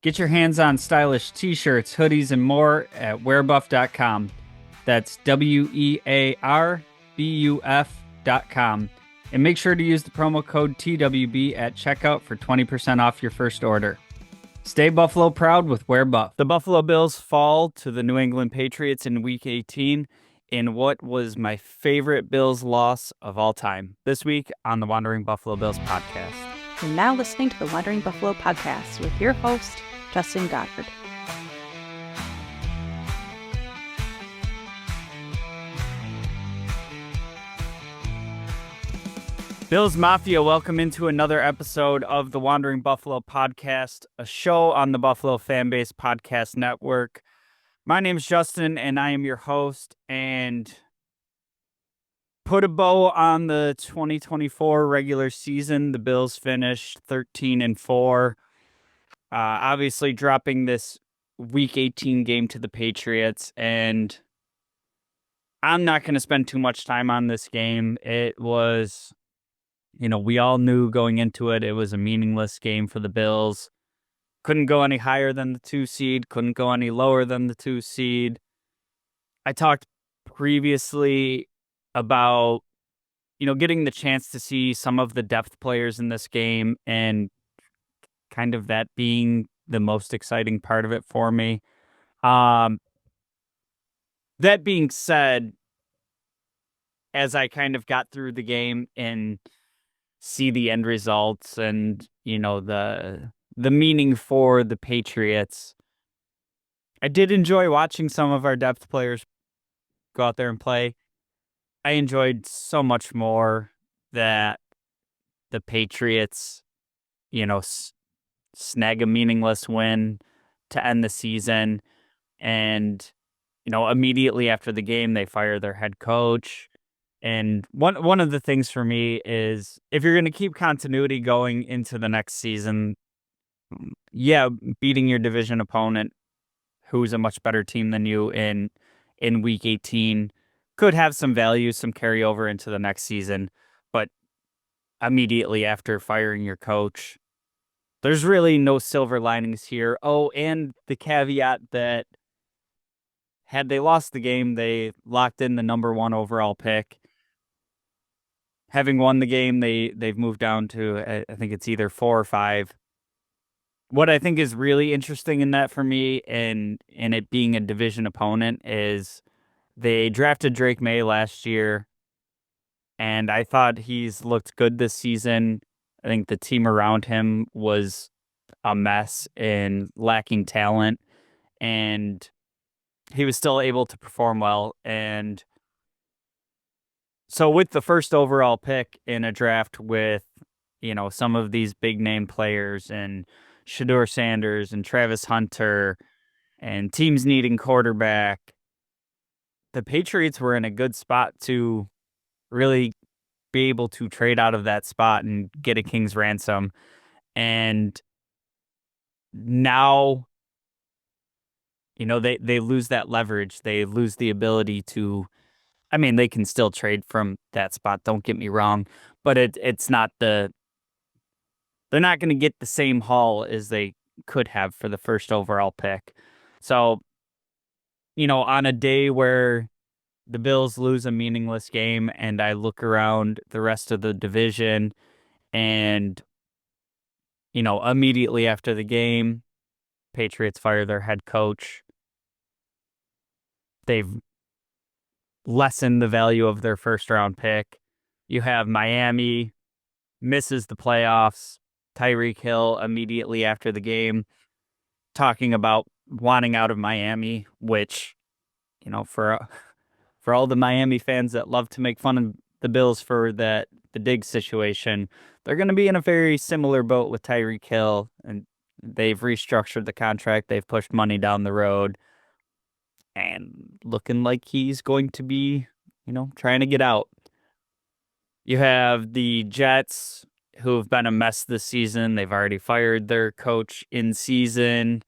Get your hands on stylish t-shirts, hoodies, and more at wearbuff.com. That's wearbuff.com. And make sure to use the promo code TWB at checkout for 20% off your first order. Stay Buffalo proud with Wear Buff. The Buffalo Bills fall to the New England Patriots in Week 18 in what was my favorite Bills loss of all time. This week on the Wandering Buffalo Bills podcast. You're now listening to the Wandering Buffalo podcast with your host, Justin Goddard. Bills Mafia, welcome into another episode of the Wandering Buffalo podcast, a show on the Buffalo FamBase podcast network. My name is Justin, and I am your host, and put a bow on the 2024 regular season. The Bills finished 13-4, obviously dropping this Week 18 game to the Patriots, and I'm not going to spend too much time on this game. It was... we all knew going into it, it was a meaningless game for the Bills. Couldn't go any higher than the 2 seed, couldn't go any lower than the 2 seed. I talked previously about, getting the chance to see some of the depth players in this game and kind of that being the most exciting part of it for me. That being said, as I kind of got through the game and see the end results and, the meaning for the Patriots, I did enjoy watching some of our depth players go out there and play. I enjoyed so much more that the Patriots, snag a meaningless win to end the season. And, immediately after the game, they fire their head coach. And one of the things for me is, if you're going to keep continuity going into the next season, beating your division opponent, who's a much better team than you in Week 18, could have some value, some carryover into the next season. But immediately after firing your coach, there's really no silver linings here. Oh, and the caveat that had they lost the game, they locked in the number 1 overall pick. Having won the game, they've moved down to, I think it's either 4 or 5. What I think is really interesting in that for me, and it being a division opponent, is they drafted Drake May last year, and I thought he's looked good this season. I think the team around him was a mess and lacking talent, and he was still able to perform well. And so with the first overall pick in a draft with, some of these big name players and Shedeur Sanders and Travis Hunter and teams needing quarterback, the Patriots were in a good spot to really be able to trade out of that spot and get a king's ransom. And now, they lose that leverage. They lose the ability to, they can still trade from that spot, don't get me wrong, but it's not they're not going to get the same haul as they could have for the first overall pick. So, on a day where the Bills lose a meaningless game and I look around the rest of the division and, immediately after the game, Patriots fire their head coach. They've lessened the value of their first round pick. You have Miami misses the playoffs. Tyreek Hill immediately after the game talking about wanting out of Miami, which, for all the Miami fans that love to make fun of the Bills for the Diggs situation, they're going to be in a very similar boat with Tyreek Hill, and they've restructured the contract. They've pushed money down the road and looking like he's going to be, trying to get out. You have the Jets, who have been a mess this season. They've already fired their coach in season.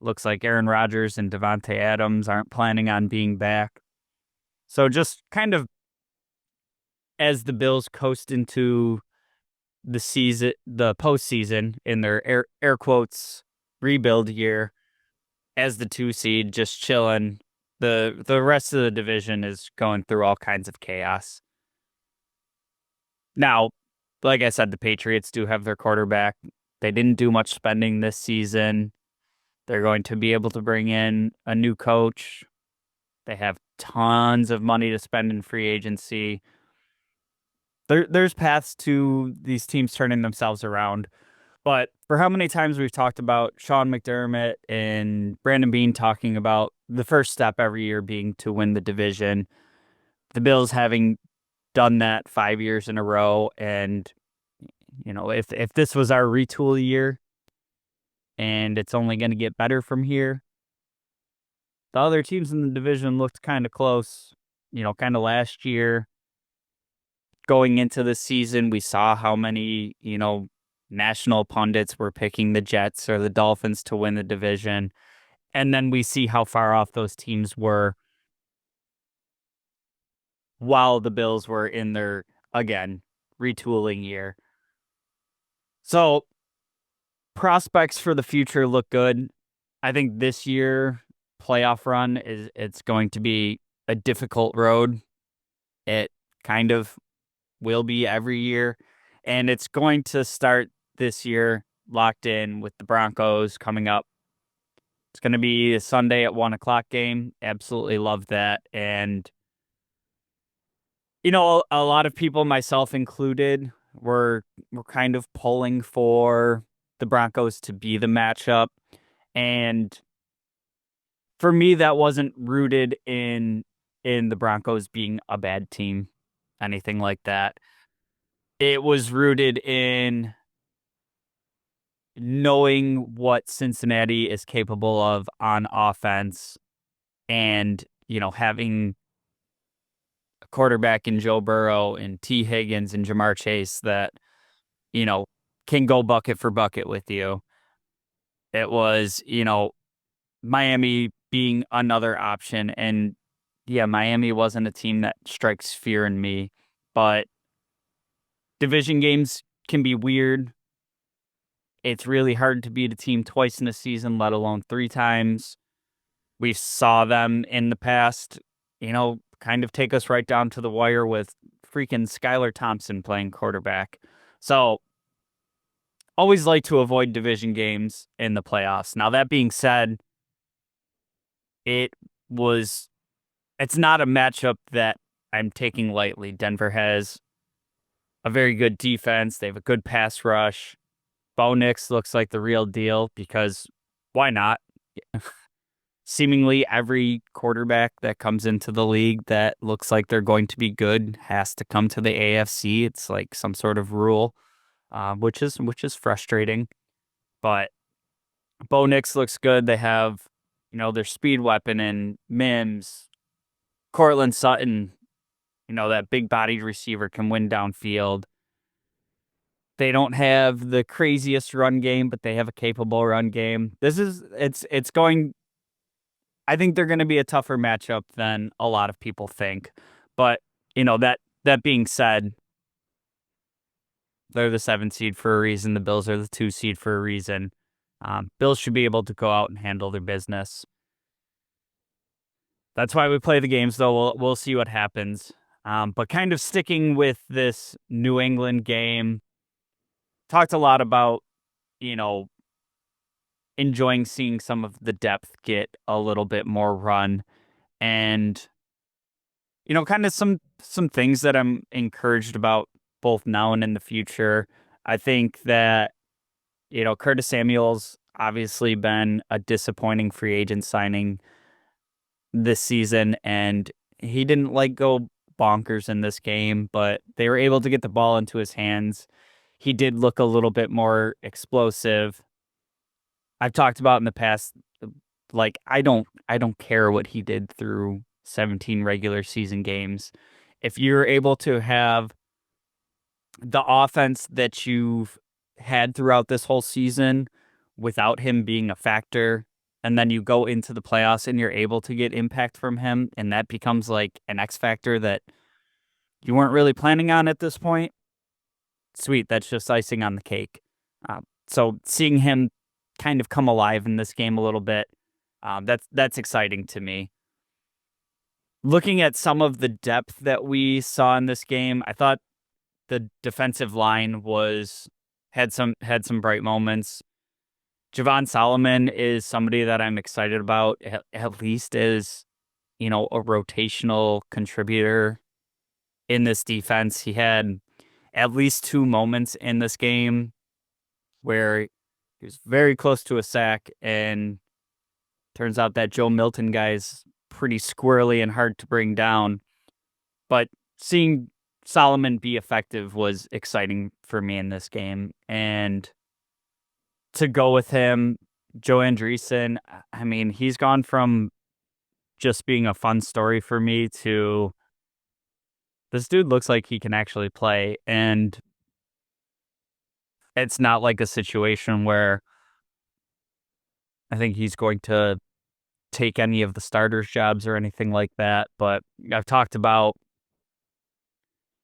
Looks like Aaron Rodgers and Devontae Adams aren't planning on being back. So just kind of as the Bills coast into the postseason in their air quotes, rebuild year as the 2 seed, just chilling. The rest of the division is going through all kinds of chaos. Now, like I said, the Patriots do have their quarterback. They didn't do much spending this season. They're going to be able to bring in a new coach. They have tons of money to spend in free agency. There's paths to these teams turning themselves around. But for how many times we've talked about Sean McDermott and Brandon Beane talking about the first step every year being to win the division, the Bills having done that 5 years in a row, and if this was our retool year and it's only going to get better from here, the other teams in the division looked kind of close, kind of last year. Going into the season, we saw how many, national pundits were picking the Jets or the Dolphins to win the division. And then we see how far off those teams were while the Bills were in their, again, retooling year. So prospects for the future look good. I think this year playoff run it's going to be a difficult road. It kind of will be every year. And it's going to start this year locked in with the Broncos coming up. It's going to be a Sunday at 1:00 game. Absolutely love that. And, a lot of people, myself included, were kind of pulling for the Broncos to be the matchup. And for me, that wasn't rooted in the Broncos being a bad team, anything like that. It was rooted in knowing what Cincinnati is capable of on offense and, having a quarterback in Joe Burrow and T. Higgins and Jamar Chase that, you know, can go bucket for bucket with you. It was, Miami being another option. And yeah, Miami wasn't a team that strikes fear in me, but division games can be weird. It's really hard to beat a team twice in a season, let alone 3 times. We saw them in the past, kind of take us right down to the wire with freaking Skylar Thompson playing quarterback. So, always like to avoid division games in the playoffs. Now, that being said, it was it's not a matchup that I'm taking lightly. Denver has a very good defense. They have a good pass rush. Bo Nix looks like the real deal because why not? Seemingly every quarterback that comes into the league that looks like they're going to be good has to come to the AFC. It's like some sort of rule, which is frustrating. But Bo Nix looks good. They have, their speed weapon in Mims, Cortland Sutton. That big bodied receiver can win downfield. They don't have the craziest run game, but they have a capable run game. It's going. I think they're going to be a tougher matchup than a lot of people think. But, that being said, they're the 7 seed for a reason. The Bills are the 2 seed for a reason. Bills should be able to go out and handle their business. That's why we play the games, though. We'll see what happens. But kind of sticking with this New England game, talked a lot about, enjoying seeing some of the depth get a little bit more run. And, kind of some things that I'm encouraged about both now and in the future. I think that, Curtis Samuel's obviously been a disappointing free agent signing this season, and he didn't go bonkers in this game, but they were able to get the ball into his hands. He did look a little bit more explosive. I've talked about in the past, I don't care what he did through 17 regular season games. If you're able to have the offense that you've had throughout this whole season without him being a factor, and then you go into the playoffs and you're able to get impact from him, and that becomes like an X factor that you weren't really planning on at this point, sweet, that's just icing on the cake. So seeing him kind of come alive in this game a little bit. That's exciting to me. Looking at some of the depth that we saw in this game, I thought the defensive line had some bright moments. Javon Solomon is somebody that I'm excited about, at least as, a rotational contributor in this defense. He had at least 2 moments in this game where he was very close to a sack, and turns out that Joe Milton guy's pretty squirrely and hard to bring down. But seeing Solomon be effective was exciting for me in this game. And to go with him, Joe Andreessen, I mean, he's gone from just being a fun story for me to this dude looks like he can actually play. And it's not like a situation where I think he's going to take any of the starters' jobs or anything like that. But I've talked about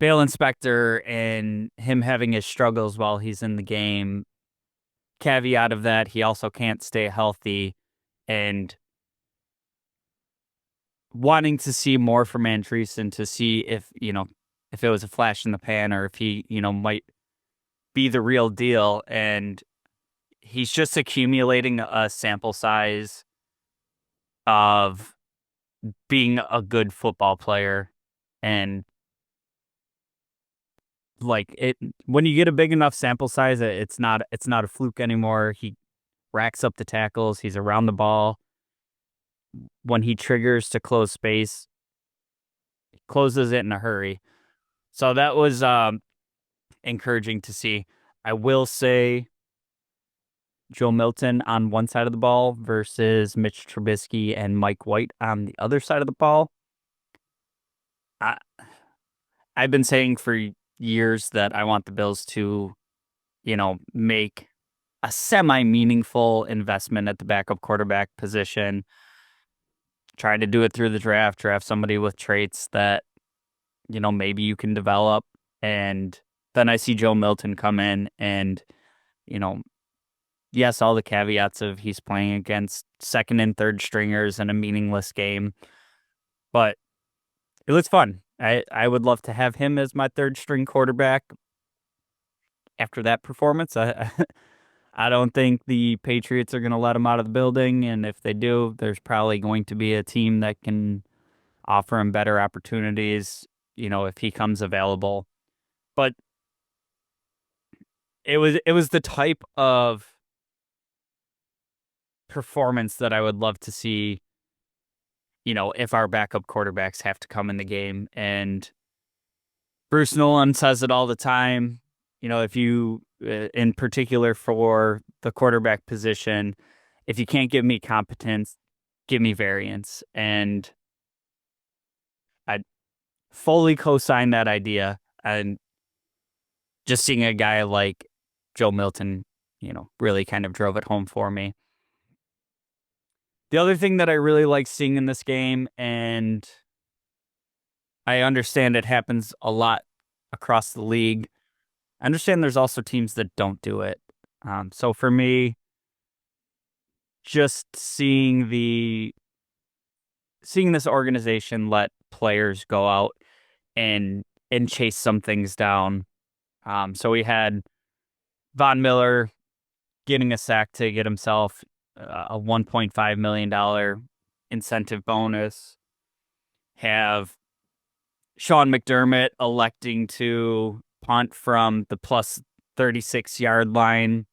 Bale Inspector and him having his struggles while he's in the game. Caveat of that, he also can't stay healthy, and wanting to see more from Andreessen to see if it was a flash in the pan or if he might be the real deal. And he's just accumulating a sample size of being a good football player. And like it, when you get a big enough sample size, it's not a fluke anymore. He racks up the tackles. He's around the ball. When he triggers to close space, he closes it in a hurry. So that was encouraging to see. I will say Joe Milton on one side of the ball versus Mitch Trubisky and Mike White on the other side of the ball. I've been saying for years that I want the Bills to, make a semi-meaningful investment at the backup quarterback position. Try to do it through the draft somebody with traits that, maybe you can develop. And then I see Joe Milton come in and, yes, all the caveats of he's playing against second and third stringers in a meaningless game, but it looks fun. I would love to have him as my third string quarterback after that performance. I don't think the Patriots are going to let him out of the building, and if they do, there's probably going to be a team that can offer him better opportunities, if he comes available. But it was the type of performance that I would love to see, if our backup quarterbacks have to come in the game. And Bruce Nolan says it all the time, if you, in particular for the quarterback position, if you can't give me competence, give me variance. And I fully co-sign that idea. And just seeing a guy like Joe Milton, really kind of drove it home for me. The other thing that I really like seeing in this game, and I understand it happens a lot across the league, I understand there's also teams that don't do it. So for me, just seeing this organization let players go out and chase some things down. So we had Von Miller getting a sack to get himself a $1.5 million incentive bonus. Have Sean McDermott electing to punt from the plus 36-yard line,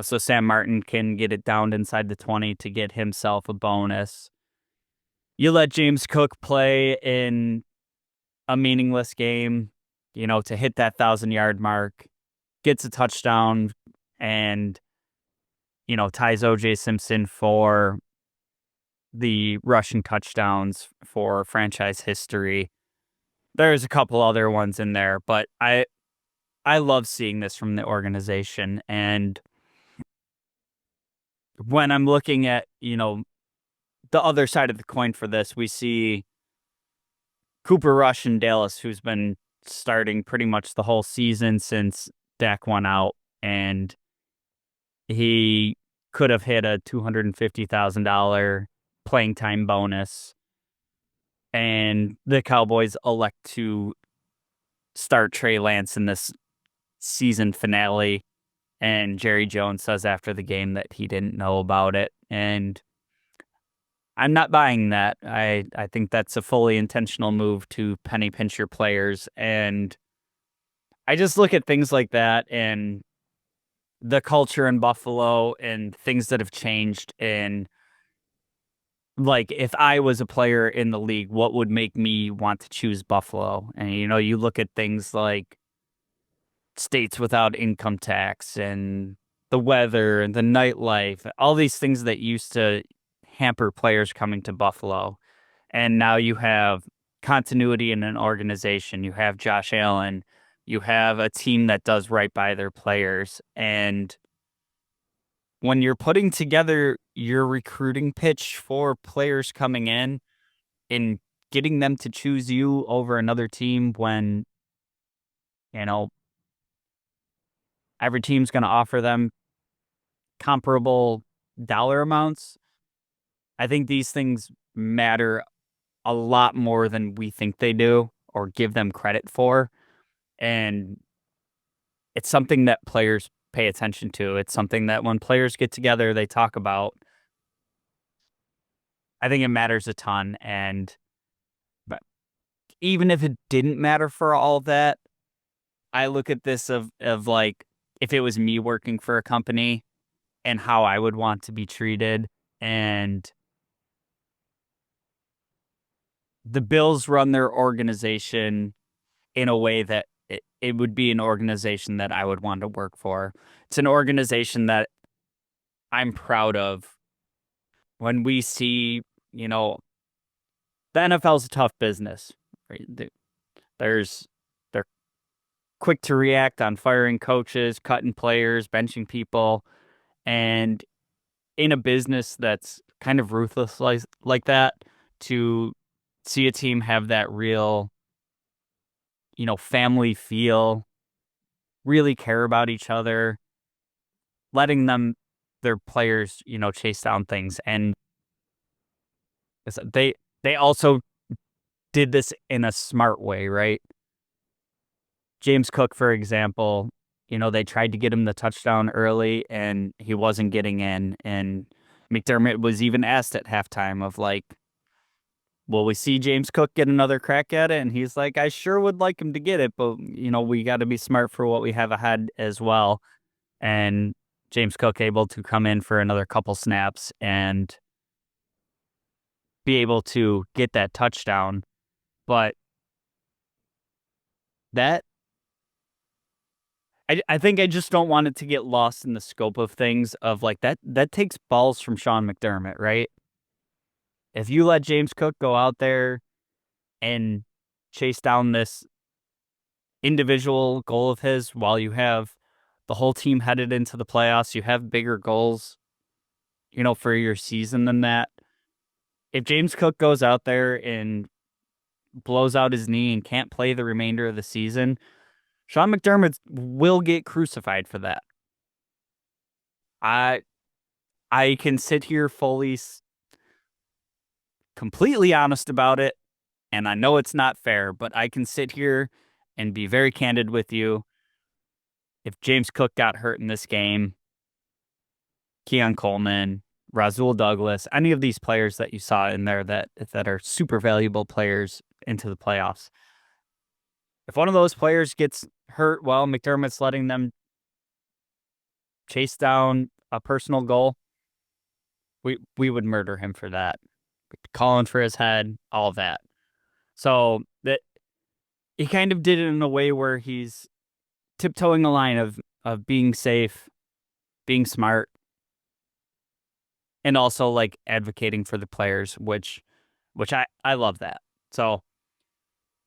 so Sam Martin can get it down inside the 20 to get himself a bonus. You let James Cook play in a meaningless game, to hit that 1,000-yard mark, gets a touchdown, and, ties O.J. Simpson for the rushing touchdowns for franchise history. There's a couple other ones in there, but I love seeing this from the organization. And when I'm looking at, the other side of the coin for this, we see Cooper Rush in Dallas, who's been starting pretty much the whole season since Dak went out, and he could have hit a $250,000 playing time bonus, and the Cowboys elect to start Trey Lance in this season finale, and Jerry Jones says after the game that he didn't know about it, and I'm not buying that. I think that's a fully intentional move to penny pinch your players, and I just look at things like that and the culture in Buffalo and things that have changed. And like, if I was a player in the league, what would make me want to choose Buffalo? And, you look at things like states without income tax and the weather and the nightlife, all these things that used to hamper players coming to Buffalo. And now you have continuity in an organization. You have Josh Allen. You have a team that does right by their players. And when you're putting together your recruiting pitch for players coming in and getting them to choose you over another team when, you know, every team's going to offer them comparable dollar amounts, I think these things matter a lot more than we think they do or give them credit for. And it's something that players pay attention to. It's something that when players get together, they talk about. I think it matters a ton. And but even if it didn't matter for all of that, I look at this of like, if it was me working for a company and how I would want to be treated. And the Bills run their organization in a way that it would be an organization that I would want to work for. It's an organization that I'm proud of. When we see, the NFL's a tough business. Right? There's they're quick to react on firing coaches, cutting players, benching people, and in a business that's kind of ruthless like that, to see a team have that real, family feel, really care about each other, letting their players, chase down things. And they also did this in a smart way, right? James Cook, for example, they tried to get him the touchdown early and he wasn't getting in. And McDermott was even asked at halftime of like, will we see James Cook get another crack at it? And he's like, I sure would like him to get it, but we got to be smart for what we have ahead as well. And James Cook able to come in for another couple snaps and be able to get that touchdown. But that I think I just don't want it to get lost in the scope of things of like that takes balls from Sean McDermott, right? If you let James Cook go out there and chase down this individual goal of his while you have the whole team headed into the playoffs, you have bigger goals, for your season than that. If James Cook goes out there and blows out his knee and can't play the remainder of the season, Sean McDermott will get crucified for that. I can sit here fully, completely honest about it, and I know it's not fair, but I can sit here and be very candid with you. If James Cook got hurt in this game, Keon Coleman, Rasul Douglas, any of these players that you saw in there that are super valuable players into the playoffs, if one of those players gets hurt while McDermott's letting them chase down a personal goal, we would murder him for that. Calling for his head, all of that. So that he kind of did it in a way where he's tiptoeing the line of being safe, being smart, and also like advocating for the players, which I love that. So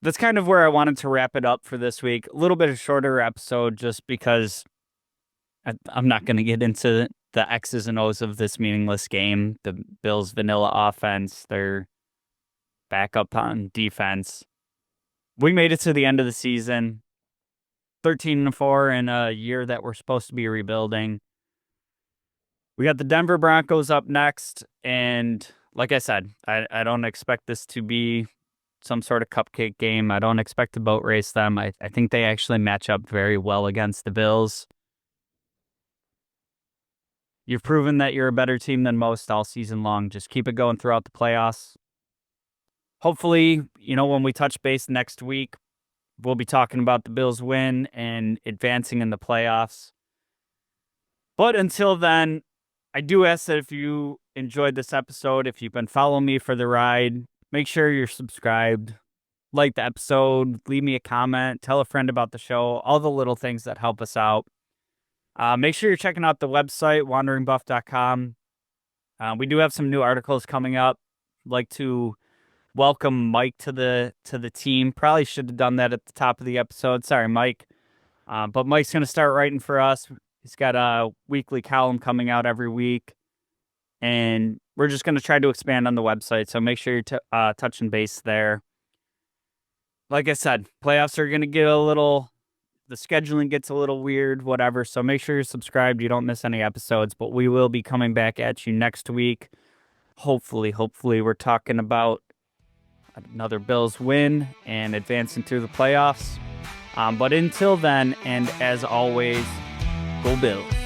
that's kind of where I wanted to wrap it up for this week. A little bit of shorter episode just because I'm not going to get into the X's and O's of this meaningless game. The Bills' vanilla offense, their backup on defense. We made it to the end of the season, 13-4 in a year that we're supposed to be rebuilding. We got the Denver Broncos up next, and like I said, I don't expect this to be some sort of cupcake game. I don't expect to boat race them. I think they actually match up very well against the Bills. You've proven that you're a better team than most all season long. Just keep it going throughout the playoffs. Hopefully, when we touch base next week, we'll be talking about the Bills win and advancing in the playoffs. But until then, I do ask that if you enjoyed this episode, if you've been following me for the ride, make sure you're subscribed, like the episode, leave me a comment, tell a friend about the show, all the little things that help us out. Make sure you're checking out the website, wanderingbuff.com. We do have some new articles coming up. I'd like to welcome Mike to the team. Probably should have done that at the top of the episode. Sorry, Mike. But Mike's going to start writing for us. He's got a weekly column coming out every week. And we're just going to try to expand on the website. So make sure you're touching base there. Like I said, playoffs are going to get the scheduling gets a little weird, whatever. So make sure you're subscribed. You don't miss any episodes. But we will be coming back at you next week. Hopefully, we're talking about another Bills win and advancing through the playoffs. But until then, and as always, go Bills.